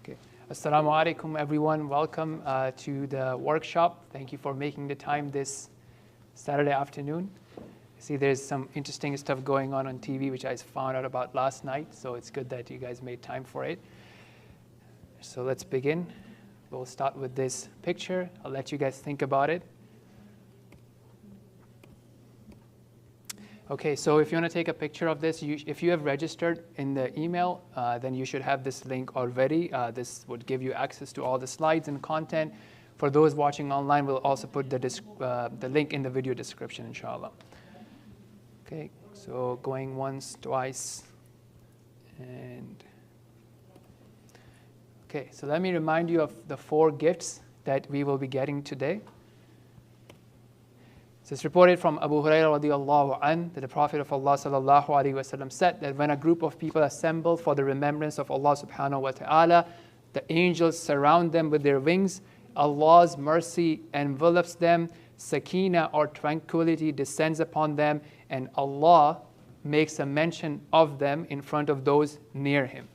Okay. Assalamu alaikum, everyone. Welcome to the workshop. Thank you for making the time this Saturday afternoon. See, there's some interesting stuff going on TV, which I found out about last night, so it's good that you guys made time for it. So let's begin. We'll start with this picture. I'll let you guys think about it. Okay, so if you want to take a picture of this, if you have registered in the email, then you should have this link already. This would give you access to all the slides and content. For those watching online, we'll also put the link in the video description, inshallah. Okay, so going once, twice, and okay, so let me remind you of the 4 gifts that we will be getting today. So it's reported from Abu Huraira radiallahu anh that the Prophet of Allah sallallahu alaihi wasallam said that when a group of people assemble for the remembrance of Allah subhanahu wa ta'ala, the angels surround them with their wings, Allah's mercy envelops them, sakina or tranquility descends upon them, and Allah makes a mention of them in front of those near Him.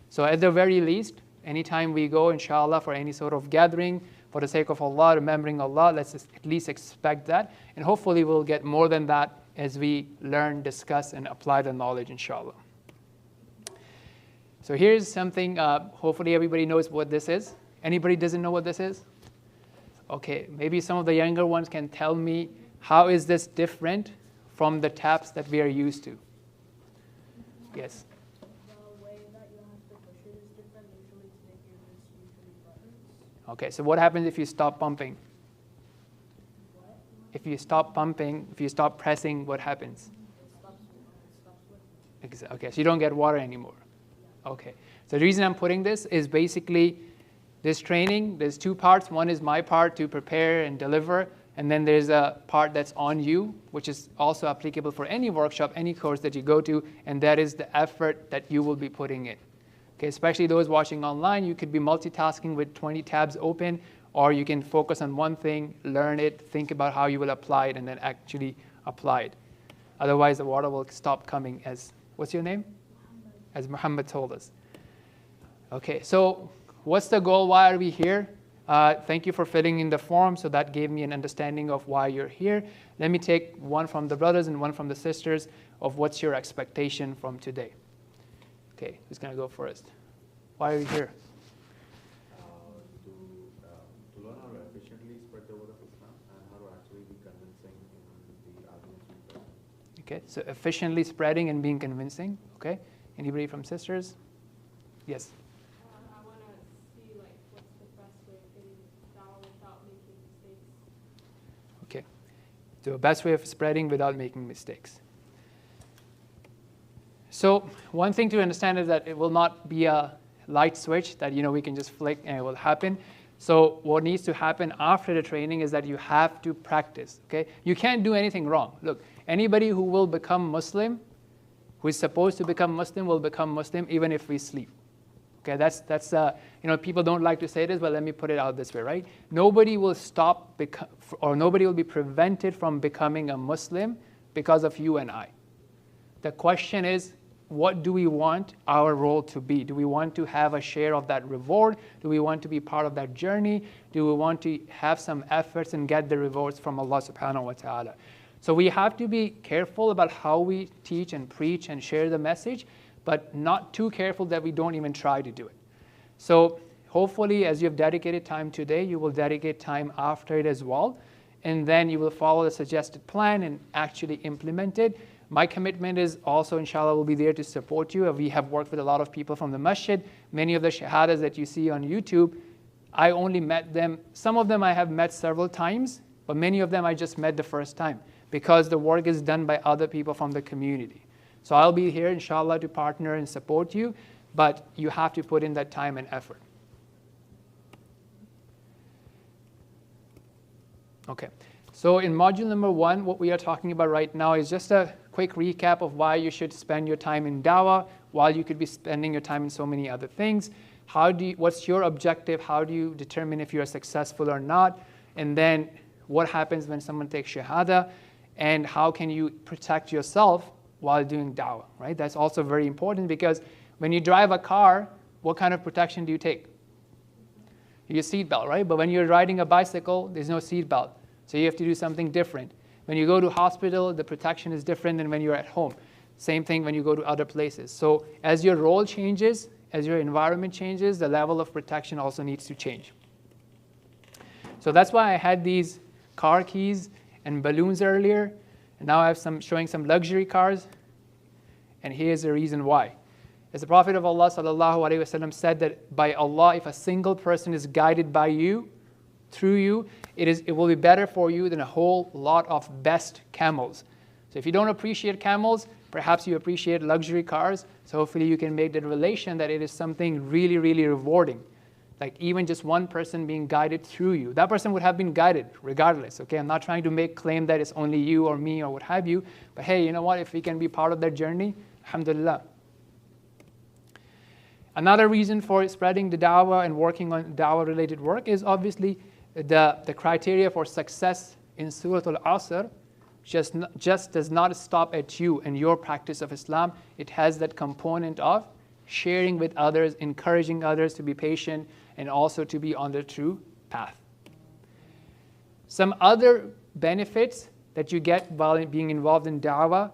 So at the very least, anytime we go, inshallah, for any sort of gathering, for the sake of Allah, remembering Allah, let's at least expect that. And hopefully we'll get more than that as we learn, discuss, and apply the knowledge, inshallah. So here's something, hopefully everybody knows what this is. Anybody doesn't know what this is? Okay, maybe some of the younger ones can tell me, how is this different from the taps that we are used to? Yes? Okay, so what happens if you stop pumping? If you stop pumping, if you stop pressing, what happens? Okay, so you don't get water anymore. Okay, so the reason I'm putting this is basically this training, there's 2 parts. One is my part to prepare and deliver, and then there's a part that's on you, which is also applicable for any workshop, any course that you go to, and that is the effort that you will be putting in. Okay, especially those watching online, you could be multitasking with 20 tabs open, or you can focus on one thing, learn it, think about how you will apply it, and then actually apply it. Otherwise, the water will stop coming as, what's your name? As Muhammad told us. Okay, so what's the goal? Why are we here? Thank you for filling in the form, so that gave me an understanding of why you're here. Let me take one from the brothers and one from the sisters of what's your expectation from today. Okay, who's going to go first? Why are you here? To learn how to efficiently spread the word of Islam and how to actually be convincing in the arguments. Okay, so efficiently spreading and being convincing. Okay, anybody from sisters? Yes. I want to see what's the best way of getting Dawah without making mistakes. Okay, so the best way of spreading without making mistakes. So one thing to understand is that it will not be a light switch that we can just flick and it will happen. So what needs to happen after the training is that you have to practice. Okay, you can't do anything wrong. Look, anybody who will become Muslim, who is supposed to become Muslim, will become Muslim even if we sleep. Okay, that's people don't like to say this, but let me put it out this way, right? Nobody will stop or nobody will be prevented from becoming a Muslim because of you and I. The question is, what do we want our role to be? Do we want to have a share of that reward? Do we want to be part of that journey? Do we want to have some efforts and get the rewards from Allah subhanahu wa ta'ala? So we have to be careful about how we teach and preach and share the message, but not too careful that we don't even try to do it. So hopefully, as you have dedicated time today, you will dedicate time after it as well, and then you will follow the suggested plan and actually implement it. My commitment is also, inshallah, will be there to support you. We have worked with a lot of people from the masjid. Many of the shahadas that you see on YouTube, I only met them. Some of them I have met several times, but many of them I just met the first time because the work is done by other people from the community. So I'll be here, inshallah, to partner and support you, but you have to put in that time and effort. Okay. So in module number 1, what we are talking about right now is just a quick recap of why you should spend your time in Dawah while you could be spending your time in so many other things. What's your objective? How do you determine if you're successful or not? And then what happens when someone takes Shahada? And how can you protect yourself while doing Dawah, right? That's also very important because when you drive a car, what kind of protection do you take? Your seat belt, right? But when you're riding a bicycle, there's no seat belt. So you have to do something different. When you go to hospital, the protection is different than when you're at home. Same thing when you go to other places. So as your role changes, as your environment changes, the level of protection also needs to change. So that's why I had these car keys and balloons earlier. And now I have showing some luxury cars. And here's the reason why. As the Prophet of Allah ﷺ said that by Allah, if a single person is guided by you, through you, it will be better for you than a whole lot of best camels. So if you don't appreciate camels, perhaps you appreciate luxury cars. So hopefully you can make that relation that it is something really, really rewarding. Like even just one person being guided through you. That person would have been guided regardless. Okay, I'm not trying to make claim that it's only you or me or what have you. But hey, you know what? If we can be part of that journey, alhamdulillah. Another reason for spreading the dawah and working on dawah-related work is obviously the criteria for success in Surah Al-Asr just does not stop at you and your practice of Islam. It has that component of sharing with others, encouraging others to be patient, and also to be on the true path. Some other benefits that you get while being involved in dawah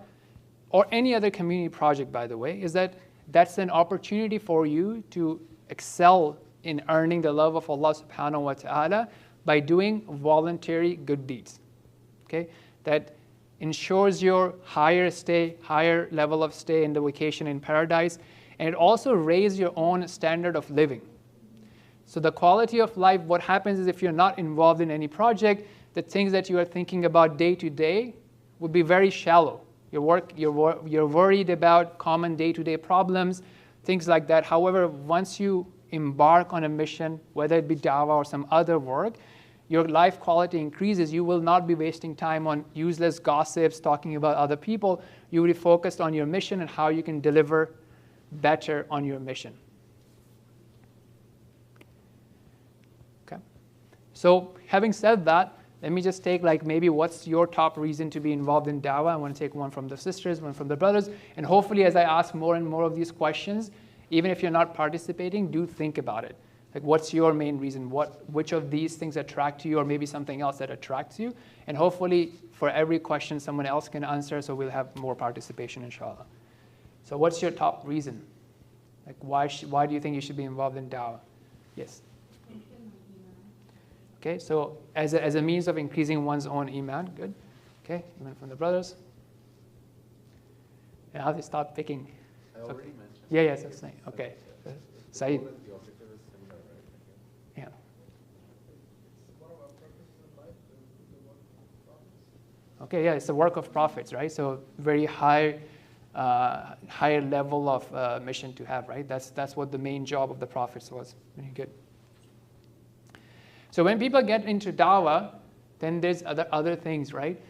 or any other community project, by the way, is that that's an opportunity for you to excel in earning the love of Allah subhanahu wa ta'ala by doing voluntary good deeds. Okay? That ensures your higher level of stay in the vacation in paradise, and it also raises your own standard of living. So the quality of life, what happens is if you're not involved in any project, the things that you are thinking about day to day would be very shallow. You're worried about common day-to-day problems, things like that. However, once you embark on a mission, whether it be dawah or some other work, your life quality increases. You will not be wasting time on useless gossips, talking about other people. You will be focused on your mission and how you can deliver better on your mission. Okay. So having said that, let me just take like maybe what's your top reason to be involved in dawah. I want to take one from the sisters, one from the brothers. And hopefully as I ask more and more of these questions, even if you're not participating, do think about it. Like what's your main reason? Which of these things attract you, or maybe something else that attracts you? And hopefully for every question someone else can answer, so we'll have more participation inshallah. So what's your top reason? Like why do you think you should be involved in dawah? Yes. Okay, so as a means of increasing one's own iman, good. Okay, even from the brothers. And how they start picking. I already mentioned. Yeah, yes, that's nice. Okay. Saeed. The objective is similar, right? Yeah. Okay, yeah, it's the work of prophets, right? So very higher level of mission to have, right? That's what the main job of the prophets was. Very good. So when people get into dawah, then there's other things, right?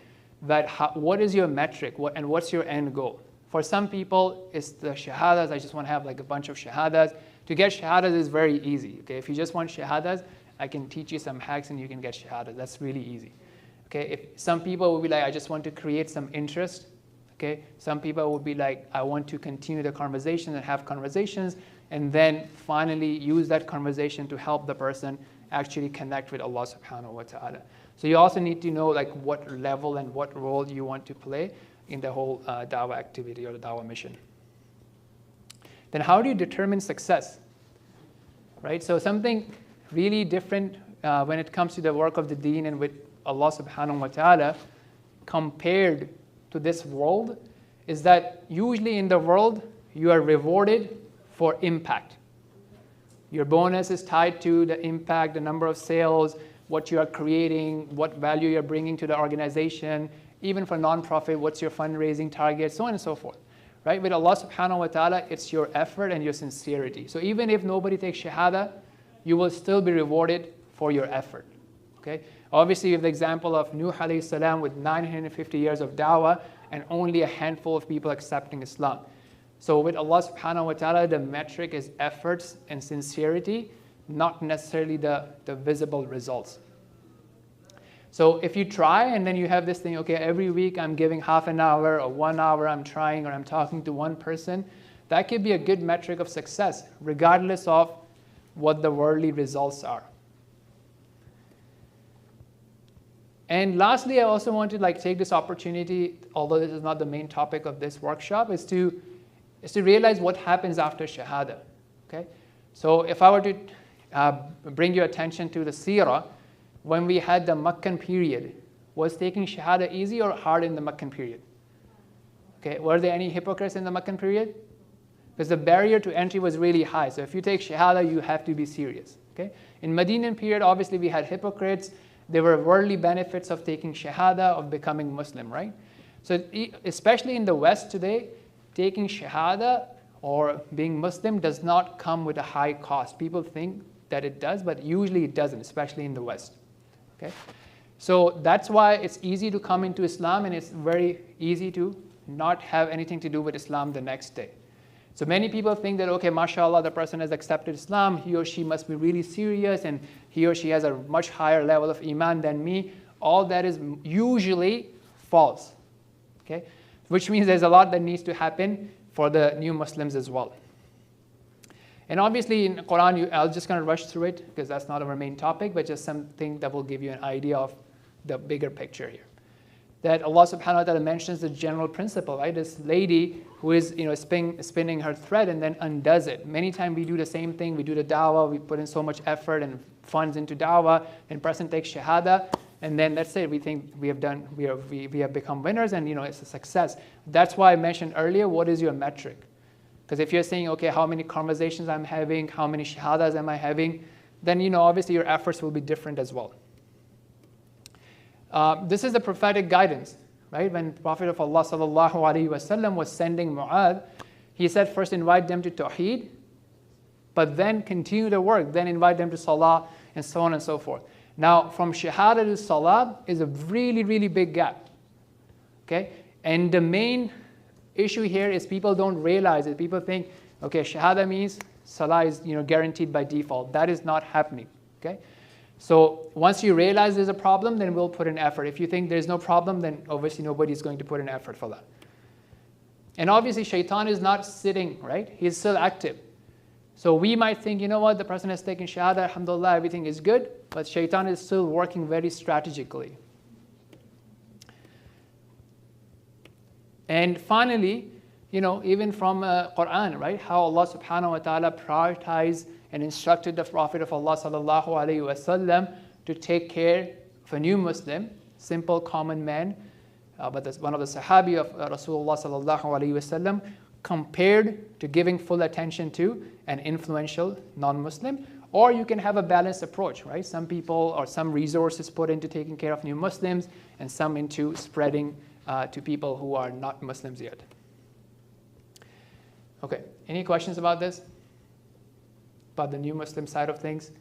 That what is your metric, and what's your end goal? For some people, it's the shahadas. I just want to have like a bunch of shahadas. To get shahadas is very easy. Okay, if you just want shahadas, I can teach you some hacks and you can get shahadas. That's really easy. Okay, if some people will be like, I just want to create some interest. Okay, some people would be like, I want to continue the conversation and have conversations, and then finally use that conversation to help the person actually connect with Allah subhanahu wa ta'ala. So you also need to know like what level and what role you want to play in the whole dawah activity or the dawah mission. Then how do you determine success? Right, so something really different when it comes to the work of the deen and with Allah subhanahu wa ta'ala compared to this world is that usually in the world you are rewarded for impact. Your bonus is tied to the impact, the number of sales, what you are creating, what value you're bringing to the organization. Even for nonprofit, what's your fundraising target, so on and so forth. Right? With Allah subhanahu wa ta'ala, it's your effort and your sincerity. So even if nobody takes shahada, you will still be rewarded for your effort. Okay? Obviously, you have the example of Nuh alayhi salam with 950 years of dawah and only a handful of people accepting Islam. So with Allah subhanahu wa ta'ala, the metric is efforts and sincerity, not necessarily the visible results. So if you try and then you have this thing, okay, every week I'm giving half an hour or 1 hour, I'm trying or I'm talking to one person, that could be a good metric of success, regardless of what the worldly results are. And lastly, I also want to take this opportunity, although this is not the main topic of this workshop, is to realize what happens after Shahada. Okay? So if I were to bring your attention to the Seerah, when we had the Meccan period, was taking Shahada easy or hard in the Meccan period? Okay, were there any hypocrites in the Meccan period? Because the barrier to entry was really high. So if you take Shahada, you have to be serious. Okay? In Medinan period, obviously we had hypocrites. There were worldly benefits of taking Shahada, of becoming Muslim, right? So especially in the West today, taking Shahada or being Muslim does not come with a high cost. People think that it does, but usually it doesn't, especially in the West. Okay? So that's why it's easy to come into Islam, and it's very easy to not have anything to do with Islam the next day. So many people think that, okay, mashallah, the person has accepted Islam, he or she must be really serious, and he or she has a much higher level of iman than me. All that is usually false. Okay? Which means there's a lot that needs to happen for the new Muslims as well. And obviously in Quran, I'm just going to rush through it because that's not our main topic, but just something that will give you an idea of the bigger picture here. That Allah subhanahu wa ta'ala mentions the general principle, right? This lady who is spinning her thread and then undoes it. Many times we do the same thing. We do the dawah, we put in so much effort and funds into dawah, and person takes shahada, and then that's it. We think we have become winners, and it's a success. That's why I mentioned earlier, what is your metric? Because if you're saying, okay, how many conversations I'm having, how many shahadas am I having, then obviously your efforts will be different as well. This is the prophetic guidance, right? When Prophet of Allah sallallahu alaihi wasallam was sending Mu'adh, he said first invite them to Tawheed, but then continue the work, then invite them to Salah, and so on and so forth. Now, from Shahada to Salah is a really, really big gap. Okay? And the main issue here is people don't realize it. People think, okay, Shahada means Salah is guaranteed by default. That is not happening. Okay? So once you realize there's a problem, then we'll put in effort. If you think there's no problem, then obviously nobody's going to put in effort for that. And obviously shaitan is not sitting, right? He's still active. So we might think, the person has taken shahada, alhamdulillah, everything is good, but shaitan is still working very strategically. And finally, even from Quran, right? How Allah subhanahu wa ta'ala prioritized and instructed the Prophet of Allah sallallahu alaihi wasallam to take care of a new Muslim, simple common man, but that's one of the Sahabi of Rasulullah sallallahu alaihi wasallam, compared to giving full attention to an influential non-Muslim. Or you can have a balanced approach, right? Some people or some resources put into taking care of new Muslims, and some into spreading to people who are not Muslims yet. Okay, any questions about this? About the new Muslim side of things?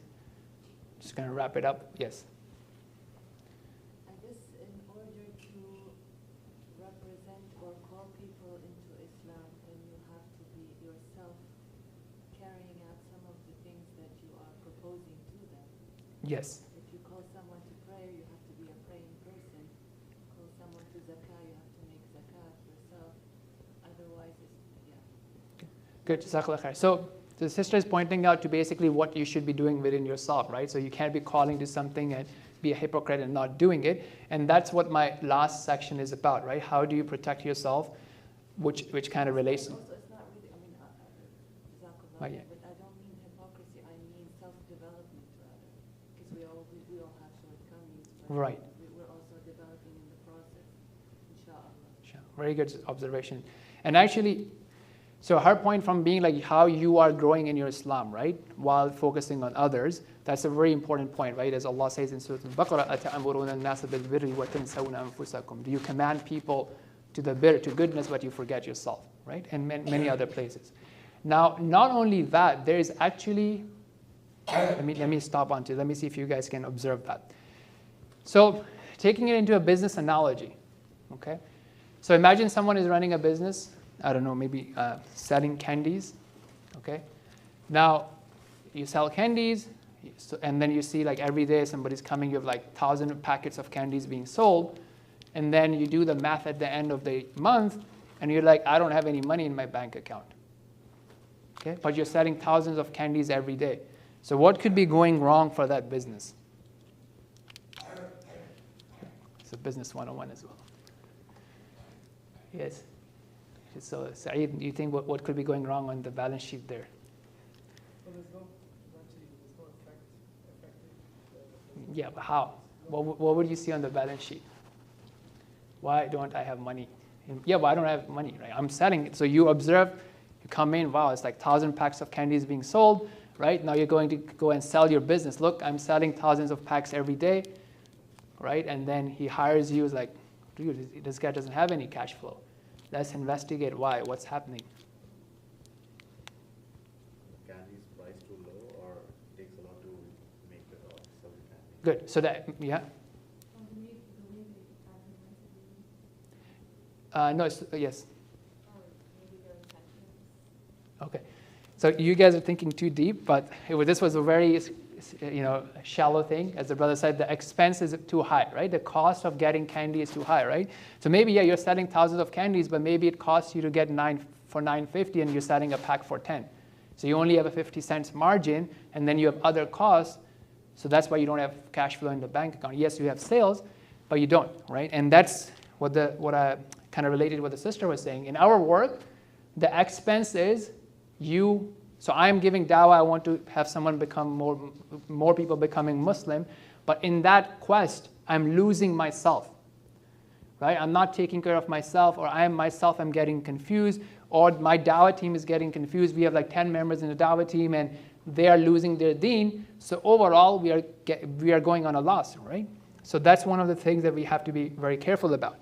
Just going to wrap it up. Yes. I guess in order to represent or call people into Islam, then you have to be yourself carrying out some of the things that you are proposing to them. Yes. If you call someone to prayer, you have to be a praying person. Call someone to zakah, you have to make zakat yourself. Otherwise, Good. Jazakallah khair. So the sister is pointing out to basically what you should be doing within yourself, right? So you can't be calling to something and be a hypocrite and not doing it. And that's what my last section is about, right? How do you protect yourself, which kind of relates to... Also, it's not really, Jazakallah, yeah. but I don't mean hypocrisy, I mean self-development rather. Because we all have shortcomings, but Right. we're also developing in the process, inshallah. Very good observation. And actually, so her point from being like how you are growing in your Islam, right? While focusing on others, that's a very important point, right? As Allah says in Surah Al-Baqarah, أَتَأْمُرُونَ النَّاسَ بِالْبِرِّ وَتَنْسَوْنَ أَنفُسَكُمْ. Do you command people to the birr, to goodness, but you forget yourself, right? And many other places. Now, not only that, there is actually, let me stop on to, let me see if you guys can observe that. So taking it into a business analogy, okay? So imagine someone is running a business, I don't know, maybe selling candies, okay? Now, you sell candies, and then you see like every day somebody's coming, you have like 1,000 packets of candies being sold, and then you do the math at the end of the month, and you're like, I don't have any money in my bank account. okay? But you're selling thousands of candies every day. So what could be going wrong for that business? It's a business 101 as well. Yes. So Saeed, do you think what could be going wrong on the balance sheet there? Well, there's no effective. Yeah, but how? What would you see on the balance sheet? Why don't I have money? Yeah, but I don't have money, right? I'm selling it. So you observe, you come in, wow, it's like 1,000 packs of candies being sold, right? Now you're going to go and sell your business. Look, I'm selling thousands of packs every day, right? And then he hires you, is like, dude, this guy doesn't have any cash flow. Let's investigate why, what's happening. Candy's price too low, or it takes a lot to make the sell the candy? Good, so that, yeah? No, yes. Okay, so you guys are thinking too deep, but this was a very, shallow thing. As the brother said, the expense is too high, right? The cost of getting candy is too high, right? So maybe, yeah, you're selling thousands of candies, but maybe it costs you to get 9 for $9.50 and you're selling a pack for 10. So you only have a 50 cents margin, and then you have other costs. So that's why you don't have cash flow in the bank account. Yes, you have sales, but you don't, right? And that's what I kind of related to what the sister was saying. In our work, the expense is you. So I'm giving dawah, I want to have someone become more people becoming Muslim, but in that quest, I'm losing myself, right? I'm not taking care of myself, or I'm getting confused, or my dawah team is getting confused. We have like 10 members in the dawah team, and they are losing their deen. So overall, we are going on a loss, right? So that's one of the things that we have to be very careful about.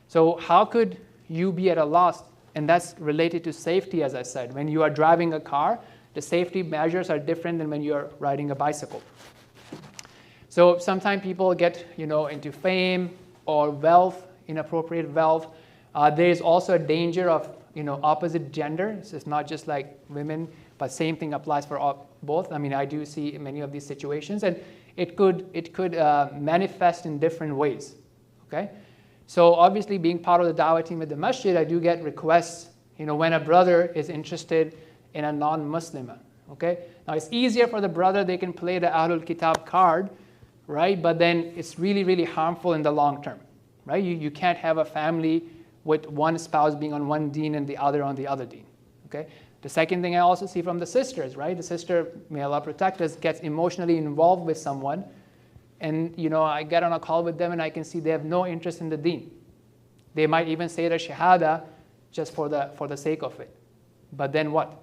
So how could you be at a loss? And that's related to safety, as I said. When you are driving a car, the safety measures are different than when you're riding a bicycle. So sometimes people get into fame or wealth, inappropriate wealth. There is also a danger of opposite gender. So it's not just like women, but same thing applies for both. I mean, I do see many of these situations, and it could manifest in different ways. Okay. So obviously, being part of the dawah team at the masjid, I do get requests, when a brother is interested in a non-Muslim. Okay? Now, it's easier for the brother. They can play the Ahlul Kitab card, right? But then it's really, really harmful in the long term, right? You can't have a family with one spouse being on one deen and the other on the other deen. Okay? The second thing I also see from the sisters, right? The sister, may Allah protect us, gets emotionally involved with someone. And I get on a call with them and I can see they have no interest in the deen. They might even say the shahada just for the sake of it. But then what?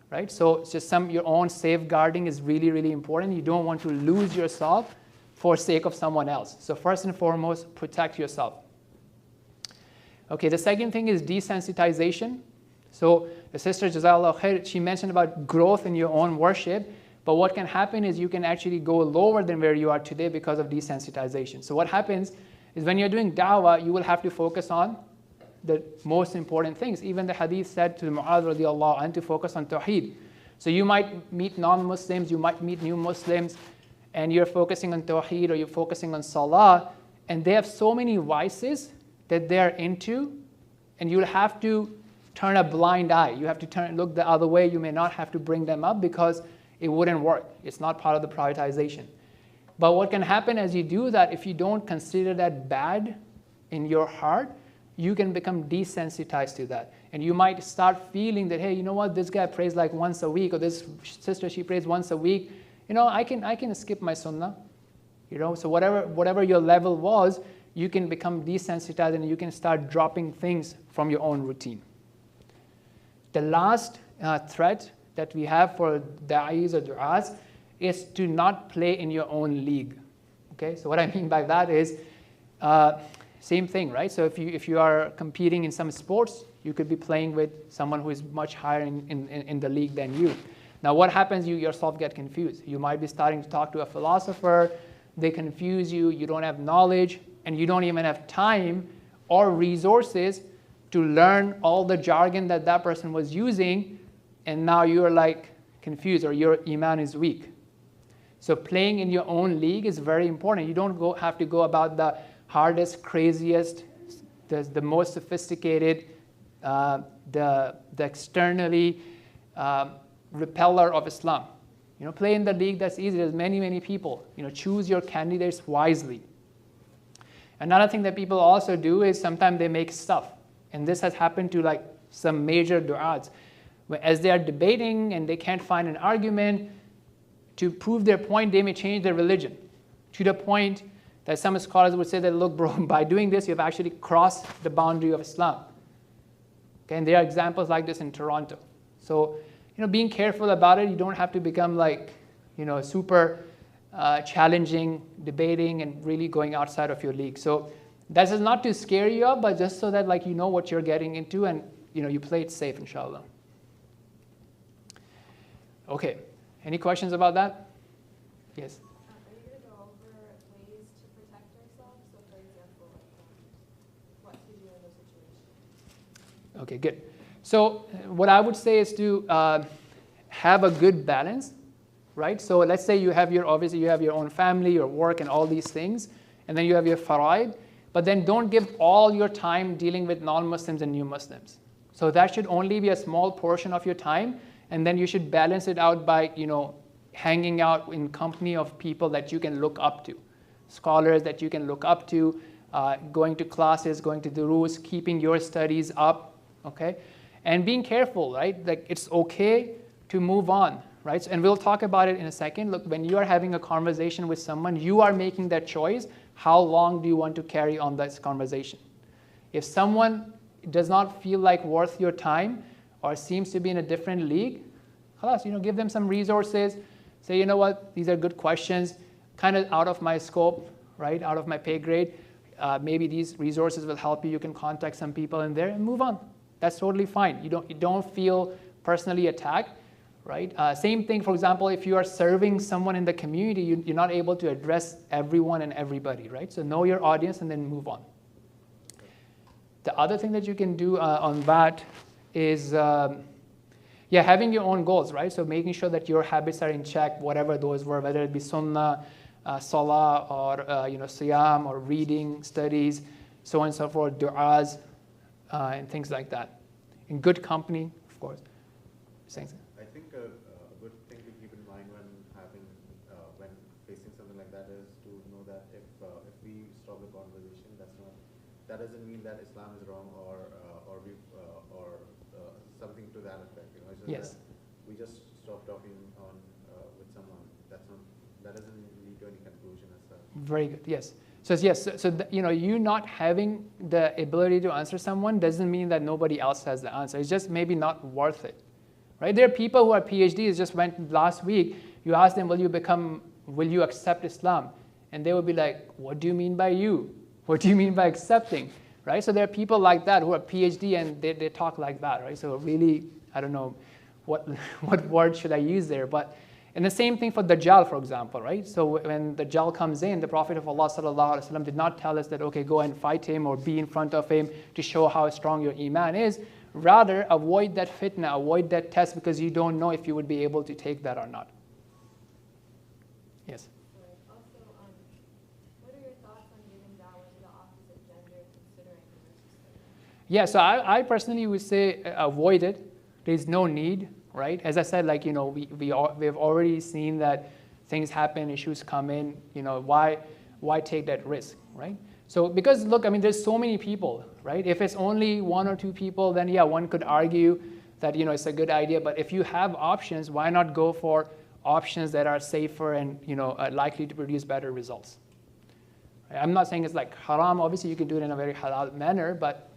Right? So it's just your own safeguarding is really, really important. You don't want to lose yourself for sake of someone else. So first and foremost, protect yourself. Okay, the second thing is desensitization. So the sister Jazakallah Khair, she mentioned about growth in your own worship. But what can happen is you can actually go lower than where you are today because of desensitization. So what happens is when you're doing da'wah, you will have to focus on the most important things. Even the hadith said to Mu'adh radiallahu anhu to focus on tawheed. So you might meet non-Muslims, you might meet new Muslims, and you're focusing on tawheed or you're focusing on salah, and they have so many vices that they're into, and you'll have to turn a blind eye. You have to look the other way. You may not have to bring them up because it wouldn't work. It's not part of the prioritization. But what can happen as you do that, if you don't consider that bad in your heart, you can become desensitized to that. And you might start feeling that, hey, you know what, this guy prays like once a week, or this sister, she prays once a week. I can skip my sunnah. So whatever your level was, you can become desensitized and you can start dropping things from your own routine. The last threat that we have for da'is or du'as is to not play in your own league. Okay, so what I mean by that is same thing, right? So if you are competing in some sports, you could be playing with someone who is much higher in the league than you. Now what happens, you yourself get confused. You might be starting to talk to a philosopher, they confuse you, you don't have knowledge, and you don't even have time or resources to learn all the jargon that person was using, and now you're like confused or your iman is weak. So playing in your own league is very important. You don't have to go about the hardest, craziest, the most sophisticated, the externally repeller of Islam. Play in the league that's easy. There's many, many people. Choose your candidates wisely. Another thing that people also do is sometimes they make stuff. And this has happened to like some major du'ats. As they are debating and they can't find an argument to prove their point, they may change their religion to the point that some scholars would say that, look, bro, by doing this, you've actually crossed the boundary of Islam. Okay, and there are examples like this in Toronto. So, being careful about it, you don't have to become like, super challenging, debating, and really going outside of your league. So this is not to scare you up, but just so that like you know what you're getting into and you play it safe, inshallah. Okay, any questions about that? Yes? Are you going to go over ways to protect ourselves? So for example, what to do in those situations? Okay, good. So what I would say is to have a good balance, right? So let's say obviously you have your own family, your work, and all these things, and then you have your faraid, but then don't give all your time dealing with non-Muslims and new Muslims. So that should only be a small portion of your time, and then you should balance it out by, hanging out in company of people that you can look up to, scholars that you can look up to, going to classes, going to duruus, keeping your studies up, okay? And being careful, right? Like it's okay to move on, right? And we'll talk about it in a second. Look, when you are having a conversation with someone, you are making that choice. How long do you want to carry on this conversation? If someone does not feel like worth your time or seems to be in a different league, give them some resources. Say, you know what, these are good questions, kind of out of my scope, right? Out of my pay grade. Maybe these resources will help you. You can contact some people in there and move on. That's totally fine. You don't feel personally attacked, right? Same thing, for example, if you are serving someone in the community, you're not able to address everyone and everybody, right? So know your audience and then move on. The other thing that you can do on that is, having your own goals, right? So making sure that your habits are in check, whatever those were, whether it be sunnah, salah, or siyam, or reading, studies, so on and so forth, du'as, and things like that. In good company, of course. I think a good thing to keep in mind when facing something like that is to know that if we stop the conversation, that doesn't mean that Islam is wrong or something to that effect. It's just Yes. that we just stop talking with someone. That doesn't lead to any conclusion as such. Very good. Yes. So you not having the ability to answer someone doesn't mean that nobody else has the answer. It's just maybe not worth it, right? There are people who are PhDs. Just went last week. You ask them, will you accept Islam? And they will be like, what do you mean by you? What do you mean by accepting? Right? So there are people like that who are PhD and they talk like that, right? So really, I don't know what word should I use there, but. And the same thing for Dajjal, for example, right? So when Dajjal comes in, the Prophet of Allah ﷺ did not tell us that, okay, go and fight him or be in front of him to show how strong your iman is. Rather, avoid that fitna, avoid that test, because you don't know if you would be able to take that or not. Yes? Also, what are your thoughts on giving dawah to the opposite gender, considering the Yeah, so I personally would say avoid it. There's no need. Right? As I said, we have already seen that things happen, issues come in. Why take that risk, right? So because look, there's so many people, right? If it's only one or two people, then one could argue that it's a good idea. But if you have options, why not go for options that are safer and likely to produce better results? Right? I'm not saying it's like haram. Obviously, you can do it in a very halal manner, but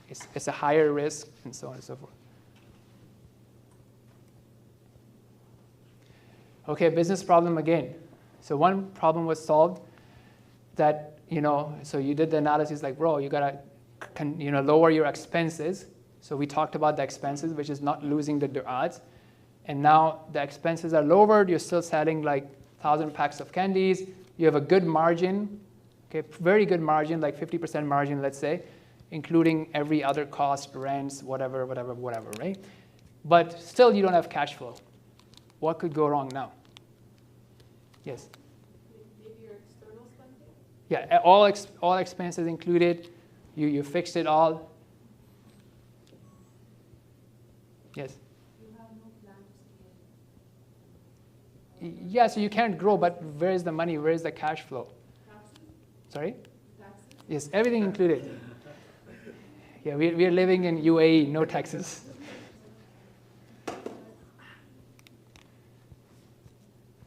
it's a higher risk and so on and so forth. Okay, business problem again. So one problem was solved that, so you did the analysis like, bro, you gotta, lower your expenses. So we talked about the expenses, which is not losing the du'ats. And now the expenses are lowered. You're still selling like 1,000 packs of candies. You have a good margin, okay, very good margin, like 50% margin, let's say, including every other cost, rents, whatever, right? But still you don't have cash flow. What could go wrong now? Yes? maybe your external spending? Yeah, all expenses included. You fixed it all. Yes? You have no plan to scale. Yeah, so you can't grow, but where is the money? Where is the cash flow? Sorry? Yes, everything included. Yeah, we are living in UAE, no taxes.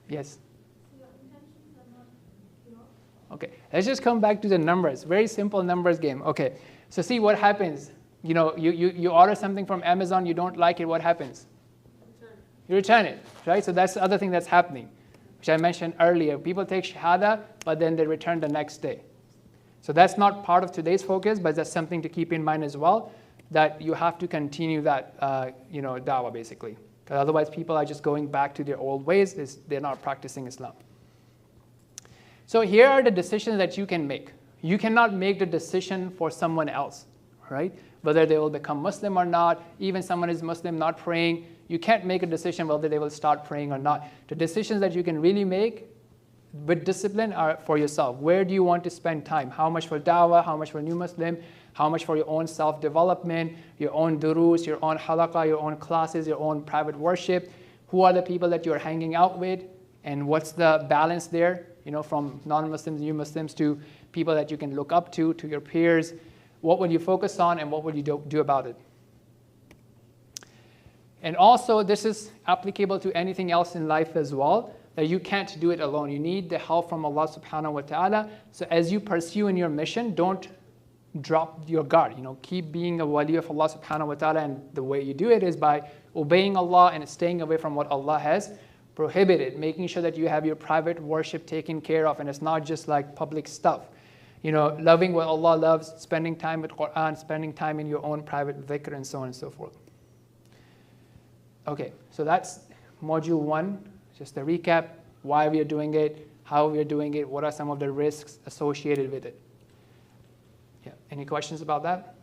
Yes? Okay, let's just come back to the numbers. Very simple numbers game. Okay, so see what happens. You know, you order something from Amazon, you don't like it, what happens? You return it, right? So that's the other thing that's happening, which I mentioned earlier. People take shahada, but then they return the next day. So that's not part of today's focus, but that's something to keep in mind as well, that you have to continue that, dawah basically. Because otherwise people are just going back to their old ways. They're not practicing Islam. So here are the decisions that you can make. You cannot make the decision for someone else, right? Whether they will become Muslim or not, even someone is Muslim not praying, you can't make a decision whether they will start praying or not. The decisions that you can really make with discipline are for yourself. Where do you want to spend time? How much for dawah, how much for new Muslim, how much for your own self-development, your own durus, your own halaqah, your own classes, your own private worship. Who are the people that you're hanging out with? And what's the balance there? You know, from non-Muslims, new Muslims to people that you can look up to your peers. What will you focus on and what will you do about it? And also, this is applicable to anything else in life as well, that you can't do it alone. You need the help from Allah subhanahu wa ta'ala. So as you pursue in your mission, don't drop your guard. You know, keep being a wali of Allah subhanahu wa ta'ala, and the way you do it is by obeying Allah and staying away from what Allah has prohibited, making sure that you have your private worship taken care of, and it's not just like public stuff. You know, loving what Allah loves, spending time with Quran, spending time in your own private dhikr, and so on and so forth. Okay, so that's module 1, just a recap, why we are doing it, how we are doing it, what are some of the risks associated with it. Yeah, any questions about that?